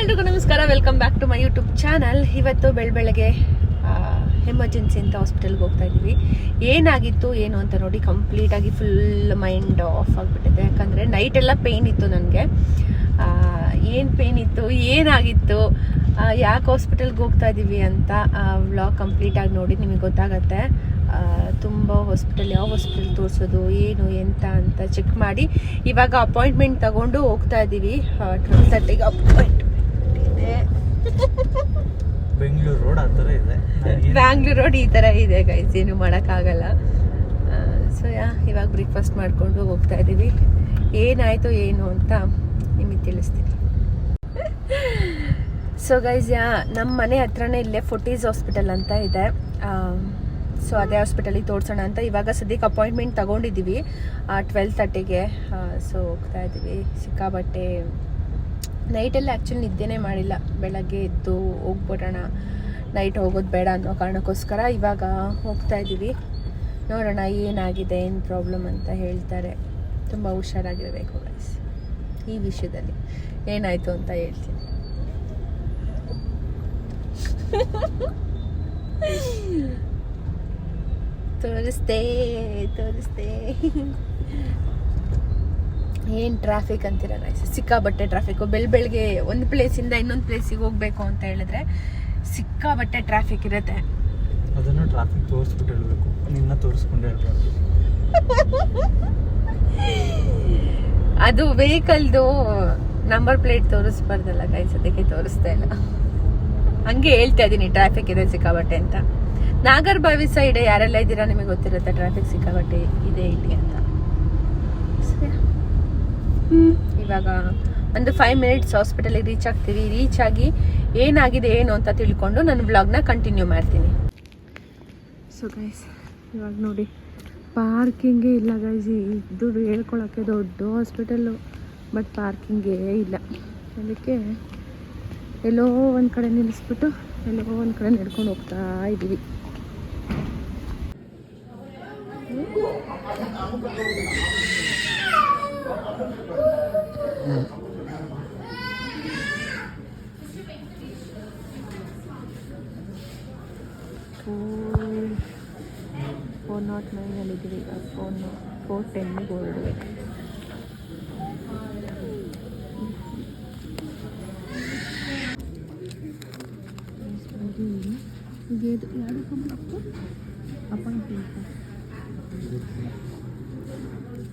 ಎಲ್ರಿಗೂ ನಮಸ್ಕಾರ, welcome back to my YouTube channel. ಇವತ್ತು ಬೆಳಗ್ಗೆ ಎಮರ್ಜೆನ್ಸಿ ಅಂತ ಹಾಸ್ಪಿಟಲ್ಗೆ ಹೋಗ್ತಾ ಇದ್ದೀವಿ. ಏನಾಗಿತ್ತು ಏನು ಅಂತ ನೋಡಿ. ಕಂಪ್ಲೀಟಾಗಿ ಫುಲ್ ಮೈಂಡ್ ಆಫ್ ಆಗಿಬಿಟ್ಟಿದೆ. ಯಾಕಂದರೆ ನೈಟ್ ಎಲ್ಲ ಪೇಯ್ನ್ ಇತ್ತು ನನಗೆ. ಏನು ಪೇಯ್ನ್ ಇತ್ತು, ಏನಾಗಿತ್ತು, ಯಾಕೆ ಹಾಸ್ಪಿಟಲ್ಗೆ ಹೋಗ್ತಾ ಇದ್ದೀವಿ ಅಂತ ವ್ಲಾಗ್ ಕಂಪ್ಲೀಟಾಗಿ ನೋಡಿ ನಿಮಗೆ ಗೊತ್ತಾಗತ್ತೆ. ತುಂಬ ಹಾಸ್ಪಿಟಲ್, ಯಾವ ಹಾಸ್ಪಿಟಲ್ ತೋರಿಸೋದು, ಏನು ಎಂತ ಅಂತ ಚೆಕ್ ಮಾಡಿ ಇವಾಗ ಅಪಾಯಿಂಟ್ಮೆಂಟ್ ತಗೊಂಡು ಹೋಗ್ತಾ ಇದ್ದೀವಿ. 12:30ಗೆ ಅಪಾಯಿಂಟ್ಮೆಂಟ್ ಇದೆ. ಬೆಂಗಳೂರು ರೋಡ್ ಆ ಥರ ಇದೆ. ಬ್ಯಾಂಗ್ಳೂರ್ ರೋಡ್ ಈ ಥರ ಇದೆ ಗೈಸ್, ಏನು ಮಾಡೋಕ್ಕಾಗಲ್ಲ. ಸೊ ಇವಾಗ ಬ್ರೇಕ್ಫಾಸ್ಟ್ ಮಾಡಿಕೊಂಡು ಹೋಗ್ತಾ ಇದ್ದೀವಿ. ಏನಾಯಿತು ಏನು ಅಂತ ನಿಮಗೆ ತಿಳಿಸ್ತೀನಿ. ಸೊ ಗೈಸ್, ನಮ್ಮ ಮನೆ ಹತ್ರನೇ ಇಲ್ಲೇ ಫೋರ್ಟೀಸ್ ಹಾಸ್ಪಿಟಲ್ ಅಂತ ಇದೆ. ಸೊ ಅದೇ ಹಾಸ್ಪಿಟಲಿಗೆ ತೋರಿಸೋಣ ಅಂತ ಇವಾಗ ಸದ್ಯಕ್ಕೆ ಅಪಾಯಿಂಟ್ಮೆಂಟ್ ತೊಗೊಂಡಿದ್ದೀವಿ 12:30ಗೆ. ಸೊ ಹೋಗ್ತಾ ಇದ್ದೀವಿ. ಸಿಕ್ಕಾಬಟ್ಟೆ ನೈಟೆಲ್ಲ ಆ್ಯಕ್ಚುಲಿ ನಿದ್ದೆನೇ ಮಾಡಿಲ್ಲ. ಬೆಳಗ್ಗೆ ಎದ್ದು ಹೋಗ್ಬಿಡೋಣ, ನೈಟ್ ಹೋಗೋದು ಬೇಡ ಅನ್ನೋ ಕಾರಣಕ್ಕೋಸ್ಕರ ಇವಾಗ ಹೋಗ್ತಾ ಇದ್ದೀವಿ. ನೋಡೋಣ ಏನಾಗಿದೆ, ಏನು ಪ್ರಾಬ್ಲಮ್ ಅಂತ ಹೇಳ್ತಾರೆ. ತುಂಬ ಹುಷಾರಾಗಿರಬೇಕು ಗೈಸ್. ಈ ವಿಷಯದಲ್ಲಿ ಏನಾಯಿತು ಅಂತ ಹೇಳ್ತೀನಿ. ತೋರಿಸ್ದೆ ಏನು ಟ್ರಾಫಿಕ್ ಅಂತೀರ ಗೈಸ್. ಸಿಕ್ಕಾಬಟ್ಟೆ ಟ್ರಾಫಿಕ್ಕು. ಬೆಳಗ್ಗೆ ಒಂದು ಪ್ಲೇಸಿಂದ ಇನ್ನೊಂದು ಪ್ಲೇಸಿಗೆ ಹೋಗಬೇಕು ಅಂತ ಹೇಳಿದ್ರೆ ಸಿಕ್ಕಾಬಟ್ಟೆ ಟ್ರಾಫಿಕ್ ಇರುತ್ತೆ. ಅದನ್ನು ಟ್ರಾಫಿಕ್ ತೋರಿಸ್ಬಿಟ್ಟು ಹೇಳಬೇಕು, ನಿನ್ನ ತೋರಿಸ್ಕೊಂಡು ಹೇಳ್ಬಾರ್ದು. ಅದು ವೆಹಿಕಲ್ದು ನಂಬರ್ ಪ್ಲೇಟ್ ತೋರಿಸ್ಬಾರ್ದಲ್ಲ ಗೈಸ್, ಅದಕ್ಕೆ ತೋರಿಸ್ತಾ ಇಲ್ಲ. ಹಂಗೆ ಹೇಳ್ತಾ ಇದ್ದೀನಿ ಟ್ರಾಫಿಕ್ ಇದೆ ಸಿಕ್ಕಾಬಟ್ಟೆ ಅಂತ. ನಾಗರಬಾವಿ ಸೈಡ್ ಯಾರೆಲ್ಲ ಇದ್ದೀರಾ ನಿಮಗೆ ಗೊತ್ತಿರುತ್ತೆ ಟ್ರಾಫಿಕ್ ಸಿಕ್ಕಾಬಟ್ಟೆ ಇದೆ ಇಲ್ಲಿ ಅಂತ. ಇವಾಗ ಒಂದು 5 ಮಿನಿಟ್ಸ್ ಹಾಸ್ಪಿಟಲಿಗೆ ರೀಚ್ ಆಗ್ತೀವಿ. ರೀಚ್ ಆಗಿ ಏನಾಗಿದೆ ಏನು ಅಂತ ತಿಳ್ಕೊಂಡು ನಾನು ವ್ಲಾಗ್ನ ಕಂಟಿನ್ಯೂ ಮಾಡ್ತೀನಿ. ಸೊ ಗೈಸ್, ಇವಾಗ ನೋಡಿ ಪಾರ್ಕಿಂಗೇ ಇಲ್ಲ ಗೈಸ್. ಇದು ಹೇಳ್ಕೊಳಕ್ಕೆ ದೊಡ್ಡ ಹಾಸ್ಪಿಟಲ್ಲು, ಬಟ್ ಪಾರ್ಕಿಂಗೇ ಇಲ್ಲ. ಅದಕ್ಕೆ ಎಲ್ಲೋ ಒಂದು ಕಡೆ ನಿಲ್ಲಿಸ್ಬಿಟ್ಟು ಎಲ್ಲೋ ಒಂದು ಕಡೆ ನಡ್ಕೊಂಡು ಹೋಗ್ತಾ ಇದ್ದೀವಿ. ಫೋರ್ 409 ಈಗ 410 ಹೊರಡಬೇಕು.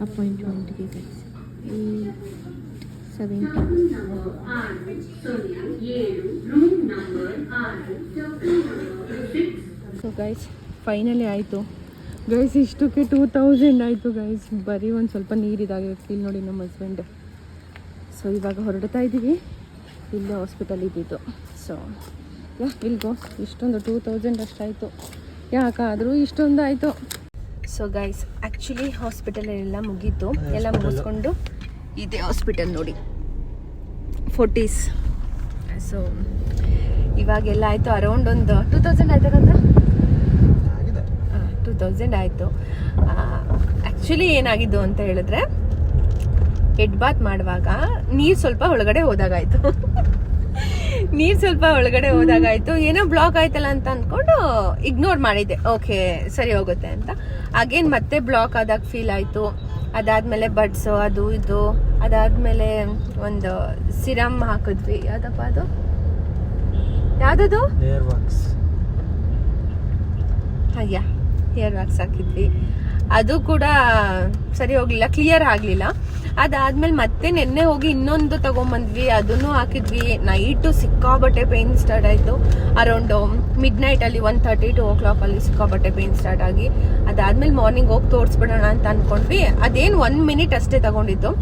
ಅಪಾಯಿಂಟ್ಮೆಂಟ್ಗೆ 8:70. ಸೊ ಗೈಸ್, ಫೈನಲಿ ಆಯಿತು ಗೈಸ್. ಇಷ್ಟಕ್ಕೆ 2000 ಆಯಿತು ಗೈಸ್. ಬರೀ ಒಂದು ಸ್ವಲ್ಪ ನೀರಿದಾಗಿರುತ್ತೆ. ಇಲ್ಲಿ ನೋಡಿ ನಮ್ಮ ಹಸ್ಬೆಂಡ್. ಸೊ ಇವಾಗ ಹೊರಡ್ತಾ ಇದ್ದೀವಿ. ಇಲ್ಲೇ ಹಾಸ್ಪಿಟಲ್ ಇದ್ದಿದ್ದು. ಸೊ ಇಲ್ಗೋ ಇಷ್ಟೊಂದು 2000 ಅಷ್ಟಾಯಿತು. ಯಾಕಾದರೂ ಇಷ್ಟೊಂದು ಆಯಿತು. ಸೊ ಗೈಸ್, ಆ್ಯಕ್ಚುಲಿ ಹಾಸ್ಪಿಟಲೆಲ್ಲ ಮುಗೀತು. ಎಲ್ಲ ಮುಗಿಸ್ಕೊಂಡು ಇದೇ ಹಾಸ್ಪಿಟಲ್ ನೋಡಿ, ಫೋರ್ಟೀಸ್. ಸೊ ಇವಾಗೆಲ್ಲ ಆಯಿತು. ಅರೌಂಡ್ ಒಂದು 2000 ಆಯ್ತಕ್ಕಂತ 2000 ಆಯಿತು. ಆ್ಯಕ್ಚುಲಿ ಏನಾಗಿದ್ದು ಅಂತ ಹೇಳಿದ್ರೆ, ಹೆಡ್ ಬಾತ್ ಮಾಡುವಾಗ ನೀರು ಸ್ವಲ್ಪ ಒಳಗಡೆ ಹೋದಾಗಾಯಿತು. ಏನೋ ಬ್ಲಾಕ್ ಆಯ್ತಲ್ಲ ಅಂತ ಅಂದ್ಕೊಂಡು ಇಗ್ನೋರ್ ಮಾಡಿದ್ದೆ. ಓಕೆ ಸರಿ ಹೋಗುತ್ತೆ ಅಂತ. ಅಗೇನ್ ಮತ್ತೆ ಬ್ಲಾಕ್ ಆದಾಗ ಫೀಲ್ ಆಯಿತು. ಅದಾದಮೇಲೆ ಬಡ್ಸು ಅದು ಇದು. ಅದಾದಮೇಲೆ ಒಂದು ಸಿರಮ್ ಹಾಕಿದ್ವಿ. ಯಾವುದಪ್ಪ ಅದು, ಯಾವುದದು ಹೇರ್ ವ್ಯಾಕ್ಸ್. ಹಾಗೆ ಹೇರ್ ವ್ಯಾಕ್ಸ್ ಹಾಕಿದ್ವಿ. ಅದು ಕೂಡ ಸರಿ ಹೋಗ್ಲಿಲ್ಲ, ಕ್ಲಿಯರ್ ಆಗಲಿಲ್ಲ. ಅದಾದ್ಮೇಲೆ ಮತ್ತೆ ನೆನ್ನೆ ಹೋಗಿ ಇನ್ನೊಂದು ತಗೊಂಬಂದ್ವಿ, ಅದನ್ನು ಹಾಕಿದ್ವಿ. ನೈಟು ಸಿಕ್ಕಾಬಟ್ಟೆ ಪೇನ್ ಸ್ಟಾರ್ಟ್ ಆಯಿತು. ಅರೌಂಡ್ ಮಿಡ್-ನೈಟಲ್ಲಿ 1:30 2 o'clock ಸಿಕ್ಕಾಬಟ್ಟೆ ಪೇನ್ ಸ್ಟಾರ್ಟ್ ಆಗಿ, ಅದಾದ್ಮೇಲೆ ಮಾರ್ನಿಂಗ್ ಹೋಗಿ ತೋರಿಸ್ಬಿಡೋಣ ಅಂತ ಅಂದ್ಕೊಂಡ್ವಿ. ಅದೇನು 1 ಮಿನಿಟ್ ಅಷ್ಟೇ ತಗೊಂಡಿದ್ದು.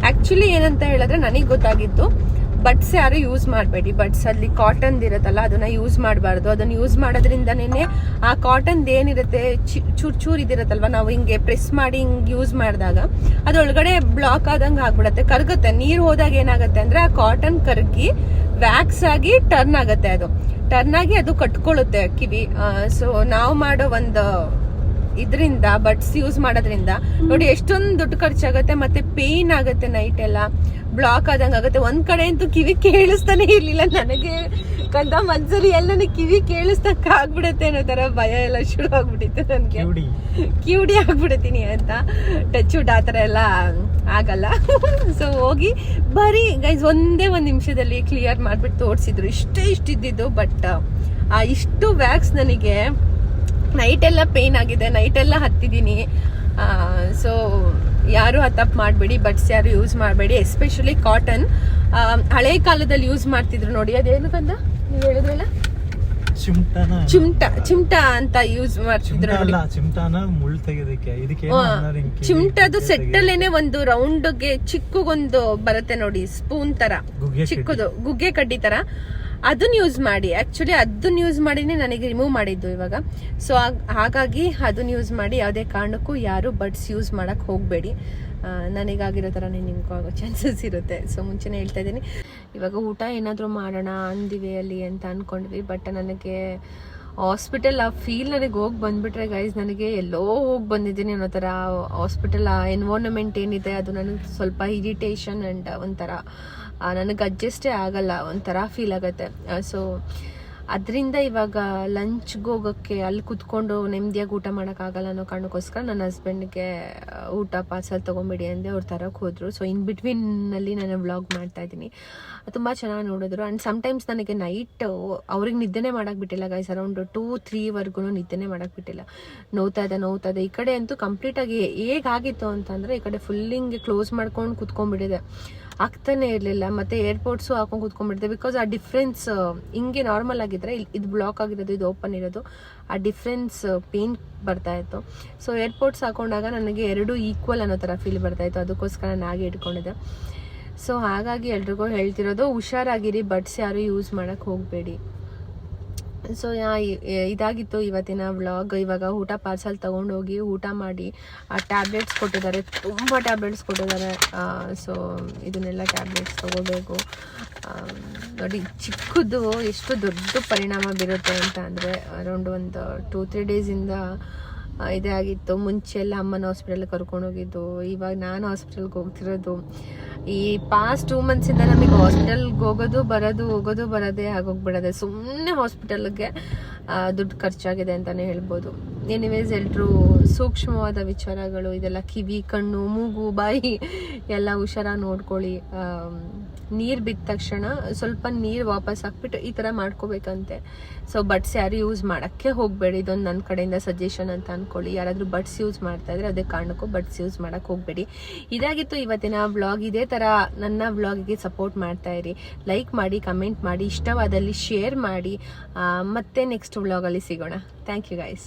ಆ್ಯಕ್ಚುಲಿ ಏನಂತ ಹೇಳಿದ್ರೆ ನನಗೆ ಗೊತ್ತಾಗಿತ್ತು, ಬಡ್ಸ್ ಯಾರು ಯೂಸ್ ಮಾಡಬೇಡಿ. ಬಡ್ಸ್ ಅಲ್ಲಿ ಕಾಟನ್ ಇರುತ್ತಲ್ಲ, ಅದನ್ನ ಯೂಸ್ ಮಾಡಬಾರ್ದು. ಅದನ್ನ ಯೂಸ್ ಮಾಡೋದ್ರಿಂದನೇ ಆ ಕಾಟನ್ ಏನಿರುತ್ತೆ ಚೂರ್ ಇದಿರತ್ತಲ್ವ, ನಾವು ಹಿಂಗೆ ಪ್ರೆಸ್ ಮಾಡಿ ಹಿಂಗೆ ಯೂಸ್ ಮಾಡಿದಾಗ ಅದೊಳಗಡೆ ಬ್ಲಾಕ್ ಆದಂಗೆ ಆಗ್ಬಿಡತ್ತೆ, ಕರಗುತ್ತೆ. ನೀರು ಹೋದಾಗ ಏನಾಗುತ್ತೆ ಅಂದ್ರೆ ಆ ಕಾಟನ್ ಕರಗಿ ವ್ಯಾಕ್ಸ್ ಆಗಿ ಟರ್ನ್ ಆಗುತ್ತೆ. ಟರ್ನ್ ಆಗಿ ಅದು ಕಟ್ಕೊಳ್ಳುತ್ತೆ ಕಿವಿ. ಸೊ ನಾವು ಮಾಡೋ ಒಂದು ಇದರಿಂದ ಬಡ್ಸ್ ಯೂಸ್ ಮಾಡೋದ್ರಿಂದ ನೋಡಿ ಎಷ್ಟೊಂದು ದುಡ್ಡು ಖರ್ಚಾಗುತ್ತೆ, ಮತ್ತೆ ಪೇಯ್ನ್ ಆಗುತ್ತೆ ನೈಟ್ ಎಲ್ಲ. ಬ್ಲಾಕ್ ಆದಂಗ ಆಗುತ್ತೆ. ಒಂದ್ ಕಡೆ ಅಂತೂ ಕಿವಿ ಕೇಳಿಸ್ತಾನೆ ಇರ್ಲಿಲ್ಲ ನನಗೆ. ಕಂದ ಮನ್ಸಲ್ಲಿ ಎಲ್ಲ ನನಗೆ ಕಿವಿ ಕೇಳಿಸ್ತಕ್ಕ ಆಗ್ಬಿಡತ್ತೆ ಅನ್ನೋ ತರ ಭಯ ಎಲ್ಲ ಶುರು ಆಗ್ಬಿಟ್ಟಿತ್ತು ನನ್ಗೆ. ಕಿವಿಡಿ ಆಗ್ಬಿಡ್ತೀನಿ ಅಂತ. ಟಚ್ ವುಡ್ ಆತರ ಎಲ್ಲ ಆಗಲ್ಲ. ಸೊ ಹೋಗಿ ಬರೀ ಗೈಸ್ ಒಂದೇ ಒಂದ್ ನಿಮಿಷದಲ್ಲಿ ಕ್ಲಿಯರ್ ಮಾಡ್ಬಿಟ್ಟು ತೋರಿಸಿದ್ರು. ಇಷ್ಟಿದ್ದಿದ್ದು. ಬಟ್ ಆ ಇಷ್ಟು ವ್ಯಾಕ್ಸ್ ನನಗೆ ನೈಟ್ ಎಲ್ಲ ಪೇನ್ ಆಗಿದೆ. ನೈಟ್ ಎಲ್ಲ ಹತ್ತಿದ್ದೀನಿ. ಸೊ ಯಾರು ತಪ್ಪು ಮಾಡಬೇಡಿ. ಬಟ್ಸ್ ಯಾರು ಯೂಸ್ ಮಾಡಬೇಡಿ. Especially cotton. ಹಳೆ ಕಾಲದಲ್ಲಿ ಯೂಸ್ ಮಾಡ್ತಿದ್ರು ನೋಡಿ. ಅದೇನು ಕಂದ ನೀವು ಹೇಳಿದ್ರಲ್ಲ, ಚಿಮ್ಟ ಅಂತ ಯೂಸ್ ಮಾಡ್ತಿದ್ರು ನೋಡಿ. ಚಿಮ್ಟದು ಸೆಟ್ ಅಲ್ಲೇನೆ ಒಂದು ರೌಂಡ್ಗೆ ಚಿಕ್ಕಗೊಂದು ಬರುತ್ತೆ ನೋಡಿ, ಸ್ಪೂನ್ ತರ ಚಿಕ್ಕದು ಗುಗ್ಗೆ ಕಡ್ಡಿ ತರ. ಅದನ್ನ ಯೂಸ್ ಮಾಡಿ. ಆಕ್ಚುಲಿ ಅದನ್ನ ಯೂಸ್ ಮಾಡಿನೇ ನನಗೆ ರಿಮೂವ್ ಮಾಡಿದ್ದು ಇವಾಗ. ಸೊ ಹಾಗಾಗಿ ಅದನ್ನ ಯೂಸ್ ಮಾಡಿ. ಯಾವುದೇ ಕಾರಣಕ್ಕೂ ಯಾರು ಬಡ್ಸ್ ಯೂಸ್ ಮಾಡಕ್ ಹೋಗ್ಬೇಡಿ. ನನಗಾಗಿರೋ ಥರನೇ ನಿಮ್ಗೂ ಆಗೋ ಚಾನ್ಸಸ್ ಇರುತ್ತೆ. ಸೊ ಮುಂಚೆನೇ ಹೇಳ್ತಾ ಇದ್ದೀನಿ. ಇವಾಗ ಊಟ ಏನಾದರೂ ಮಾಡೋಣ ಅಂದಿವೆ ಅಲ್ಲಿ ಅಂತ ಅಂದ್ಕೊಂಡ್ವಿ. ಬಟ್ ನನಗೆ ಹಾಸ್ಪಿಟಲ್ ಆ ಫೀಲ್ ನನಗೆ ಹೋಗಿ ಬಂದ್ಬಿಟ್ರೆ ಗೈಸ್, ನನಗೆ ಎಲ್ಲೋ ಹೋಗಿ ಬಂದಿದ್ದೀನಿ ಅನ್ನೋ ಥರ. ಹಾಸ್ಪಿಟಲ್ ಆ ಎನ್ವೈರನ್ಮೆಂಟ್ ಏನಿದೆ ಅದು ನನಗೆ ಸ್ವಲ್ಪ ಇರಿಟೇಷನ್ ಆ್ಯಂಡ್ ಒಂಥರ ನನಗೆ ಅಡ್ಜಸ್ಟೇ ಆಗಲ್ಲ. ಒಂಥರ ಫೀಲ್ ಆಗುತ್ತೆ. ಸೊ ಅದರಿಂದ ಇವಾಗ ಲಂಚ್ಗೆ ಹೋಗೋಕ್ಕೆ ಅಲ್ಲಿ ಕುತ್ಕೊಂಡು ನೆಮ್ಮದಿಯಾಗಿ ಊಟ ಮಾಡೋಕ್ಕಾಗಲ್ಲ ಅನ್ನೋ ಕಾರಣಕ್ಕೋಸ್ಕರ ನನ್ನ ಹಸ್ಬೆಂಡ್ಗೆ ಊಟ ಪಾರ್ಸಲ್ ತೊಗೊಂಬಿಡಿ ಅಂದೆ. ಅವ್ರು ತರೋಕೆ ಹೋದರು. ಸೊ ಇನ್ ಬಿಟ್ವೀನಲ್ಲಿ ನಾನು ವ್ಲಾಗ್ ಮಾಡ್ತಾ ಇದ್ದೀನಿ. ತುಂಬ ಚೆನ್ನಾಗಿ ನೋಡಿದ್ರು. ಆ್ಯಂಡ್ ಸಮ್ಟೈಮ್ಸ್ ನನಗೆ ನೈಟ್ ಅವ್ರಿಗೆ ನಿದ್ದೆನೇ ಮಾಡೋಕ್ಕೆ ಬಿಟ್ಟಿಲ್ಲ ಗೈಸ್. ಅರೌಂಡ್ 2-3 ನಿದ್ದೆನೇ ಮಾಡೋಕ್ಕೆ ಬಿಟ್ಟಿಲ್ಲ. ನೋವ್ತಾ ಇದೆ. ಈ ಕಡೆ ಅಂತೂ ಕಂಪ್ಲೀಟಾಗಿ ಹೇಗಾಗಿತ್ತು ಅಂತಂದರೆ, ಈ ಕಡೆ ಫುಲ್ಲಿಂಗ್ ಕ್ಲೋಸ್ ಮಾಡ್ಕೊಂಡು ಕುತ್ಕೊಂಡ್ಬಿಟ್ಟಿದೆ. ಆಗ್ತಾನೆ ಇರಲಿಲ್ಲ. ಮತ್ತು ಏರ್ಪೋರ್ಟ್ಸು ಹಾಕೊಂಡು ಕುತ್ಕೊಂಡ್ಬಿಟ್ಟಿದೆ. ಬಿಕಾಸ್ ಆ ಡಿಫ್ರೆನ್ಸ್ ಹಿಂಗೆ ನಾರ್ಮಲ್ ಆಗಿದ್ರೆ ಇದು ಬ್ಲಾಕ್ ಆಗಿರೋದು, ಇದು ಓಪನ್ ಇರೋದು, ಆ ಡಿಫ್ರೆನ್ಸ್ ಪೇನ್ ಬರ್ತಾ ಇತ್ತು. ಸೊ ಏರ್ಪೋರ್ಟ್ಸ್ ಹಾಕೊಂಡಾಗ ನನಗೆ ಎರಡೂ ಈಕ್ವಲ್ ಅನ್ನೋ ಥರ ಫೀಲ್ ಬರ್ತಾ ಇತ್ತು. ಅದಕ್ಕೋಸ್ಕರ ನಾನು ಹಾಗೆ ಇಟ್ಕೊಂಡಿದ್ದೆ. ಸೊ ಹಾಗಾಗಿ ಎಲ್ರಿಗೂ ಹೇಳ್ತಿರೋದು, ಹುಷಾರಾಗಿರಿ. ಬಡ್ಸ್ ಯಾರು ಯೂಸ್ ಮಾಡೋಕ್ಕೆ ಹೋಗಬೇಡಿ. ಸೊ ಇದಾಗಿತ್ತು ಇವತ್ತಿನ ವ್ಲಾಗ್. ಇವಾಗ ಊಟ ಪಾರ್ಸಲ್ ತೊಗೊಂಡೋಗಿ ಊಟ ಮಾಡಿ ಟ್ಯಾಬ್ಲೆಟ್ಸ್ ಕೊಟ್ಟಿದ್ದಾರೆ. ತುಂಬ ಟ್ಯಾಬ್ಲೆಟ್ಸ್ ಕೊಟ್ಟಿದ್ದಾರೆ. ಸೊ ಇದನ್ನೆಲ್ಲ ಟ್ಯಾಬ್ಲೆಟ್ಸ್ ತೊಗೋಬೇಕು. ನೋಡಿ ಚಿಕ್ಕದು ಎಷ್ಟು ದೊಡ್ಡ ಪರಿಣಾಮ ಬೀರುತ್ತೆ ಅಂತ ಅಂದರೆ, ಅರೌಂಡ್ ಒಂದು 2-3 ಡೇಸಿಂದ ಇದೇ ಆಗಿತ್ತು. ಮುಂಚೆ ಎಲ್ಲ ಅಮ್ಮನ ಹಾಸ್ಪಿಟಲ್ಗೆ ಕರ್ಕೊಂಡೋಗಿದ್ದು. ಇವಾಗ ನಾನು ಹಾಸ್ಪಿಟಲ್ಗೆ ಹೋಗ್ತಿರೋದು. ಈ ಪಾಸ್ಟ್ 2 ಮಂತ್ಸಿಂದ ನಮಗೆ ಹಾಸ್ಪಿಟಲ್ಗೆ ಹೋಗೋದು ಬರೋದೇ ಆಗೋಗ್ಬಿಡೋದೆ. ಸುಮ್ಮನೆ ಹಾಸ್ಪಿಟಲ್ಗೆ ದುಡ್ಡು ಖರ್ಚಾಗಿದೆ ಅಂತಲೇ ಹೇಳ್ಬೋದು. ಎನಿವೇಸ್ ಎಲ್ಲರೂ ಸೂಕ್ಷ್ಮವಾದ ವಿಚಾರಗಳು ಇದೆಲ್ಲ, ಕಿವಿ, ಕಣ್ಣು, ಮೂಗು, ಬಾಯಿ ಎಲ್ಲ ಹುಷಾರಾಗಿ ನೋಡ್ಕೊಳ್ಳಿ. ನೀರು ಬಿದ್ದ ತಕ್ಷಣ ಸ್ವಲ್ಪ ನೀರು ವಾಪಸ್ ಹಾಕ್ಬಿಟ್ಟು ಈ ಥರ ಮಾಡ್ಕೋಬೇಕಂತೆ. ಸೊ ಬಡ್ಸ್ ಯಾರು ಯೂಸ್ ಮಾಡೋಕ್ಕೆ ಹೋಗಬೇಡಿ. ಇದೊಂದು ನನ್ನ ಕಡೆಯಿಂದ ಸಜೆಷನ್ ಅಂತ ಅಂದ್ಕೊಳ್ಳಿ. ಯಾರಾದರೂ ಬಡ್ಸ್ ಯೂಸ್ ಮಾಡ್ತಾ ಇದ್ರೆ ಅದೇ ಕಾರಣಕ್ಕೂ ಬಡ್ಸ್ ಯೂಸ್ ಮಾಡೋಕ್ಕೆ ಹೋಗಬೇಡಿ. ಇದಾಗಿತ್ತು ಇವತ್ತಿನ ವ್ಲಾಗ್. ಇದೇ ಥರ ನನ್ನ ವ್ಲಾಗಿಗೆ ಸಪೋರ್ಟ್ ಮಾಡ್ತಾ ಇರಿ. ಲೈಕ್ ಮಾಡಿ, ಕಮೆಂಟ್ ಮಾಡಿ, ಇಷ್ಟವಾದಲ್ಲಿ ಶೇರ್ ಮಾಡಿ. ಮತ್ತೆ ನೆಕ್ಸ್ಟ್ ವ್ಲಾಗಲ್ಲಿ ಸಿಗೋಣ. Thank you guys.